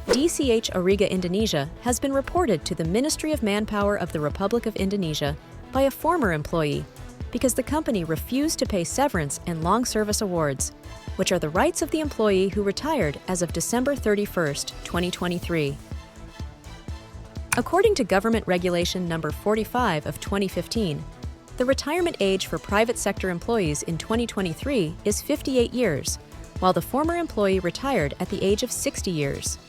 DCH Auriga Indonesia has been reported to the Ministry of Manpower of the Republic of Indonesia by a former employee because the company refused to pay severance and long service awards, which are the rights of the employee who retired as of December 31, 2023. According to Government Regulation Number 45 of 2015, the retirement age for private sector employees in 2023 is 58 years, while the former employee retired at the age of 60 years.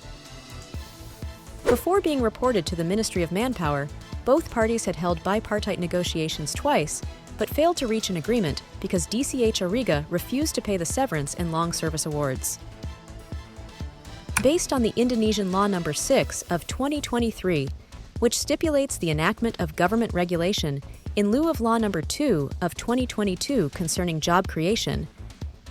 Before being reported to the Ministry of Manpower, both parties had held bipartite negotiations twice, but failed to reach an agreement because DCH Auriga refused to pay the severance and long service awards. Based on the Indonesian Law Number 6 of 2023, which stipulates the enactment of government regulation in lieu of Law Number 2 of 2022 concerning job creation,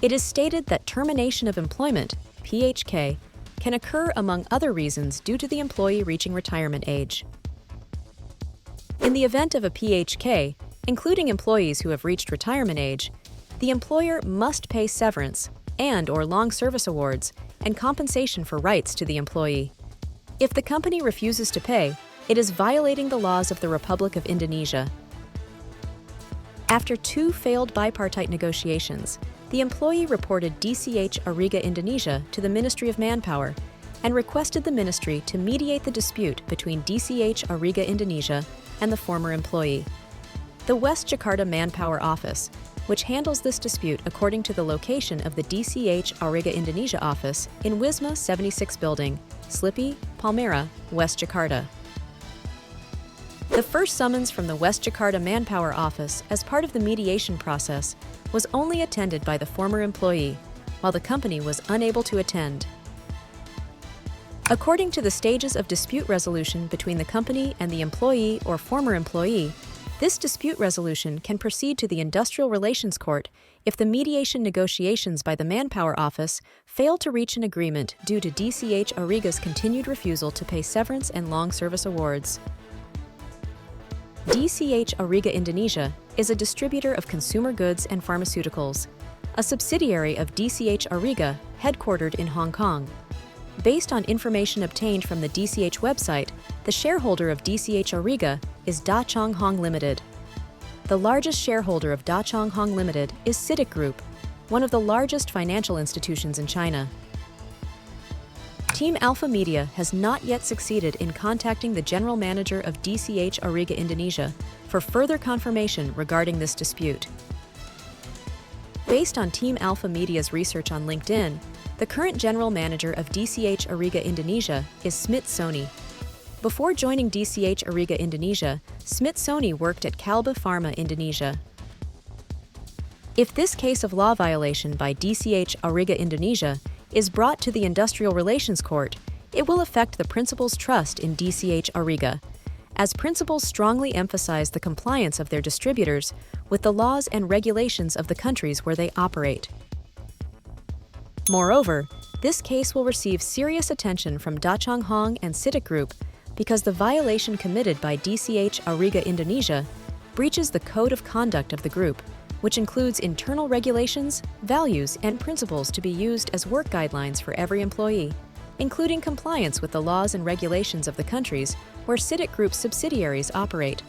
it is stated that termination of employment, PHK, can occur among other reasons due to the employee reaching retirement age. In the event of a PHK, including employees who have reached retirement age, the employer must pay severance and/or long service awards and compensation for rights to the employee. If the company refuses to pay, it is violating the laws of the Republic of Indonesia. After 2 failed bipartite negotiations, the employee reported DCH Auriga Indonesia to the Ministry of Manpower and requested the ministry to mediate the dispute between DCH Auriga Indonesia and the former employee. The West Jakarta Manpower Office, which handles this dispute according to the location of the DCH Auriga Indonesia office in Wisma 76 Building, Slipi, Palmera, West Jakarta. The first summons from the West Jakarta Manpower Office as part of the mediation process was only attended by the former employee, while the company was unable to attend. According to the stages of dispute resolution between the company and the employee or former employee, this dispute resolution can proceed to the Industrial Relations Court if the mediation negotiations by the Manpower Office fail to reach an agreement due to DCH Auriga's continued refusal to pay severance and long service awards. DCH Auriga Indonesia is a distributor of consumer goods and pharmaceuticals, a subsidiary of DCH Auriga headquartered in Hong Kong. Based on information obtained from the DCH website, the shareholder of DCH Auriga is Da Chong Hong Limited. The largest shareholder of Da Chong Hong Limited is CITIC Group, one of the largest financial institutions in China. Team Alpha Media has not yet succeeded in contacting the general manager of DCH Auriga Indonesia for further confirmation regarding this dispute. Based on Team Alpha Media's research on LinkedIn, the current general manager of DCH Auriga Indonesia is Smit Soni. Before joining DCH Auriga Indonesia, Smit Soni worked at Kalba Pharma Indonesia. If this case of law violation by DCH Auriga Indonesia is brought to the Industrial Relations Court, it will affect the principals' trust in DCH Auriga, as principals strongly emphasize the compliance of their distributors with the laws and regulations of the countries where they operate. Moreover, this case will receive serious attention from Da Chong Hong and CITIC Group because the violation committed by DCH Auriga Indonesia breaches the code of conduct of the group, which includes internal regulations, values, and principles to be used as work guidelines for every employee, including compliance with the laws and regulations of the countries where CITIC Group's subsidiaries operate.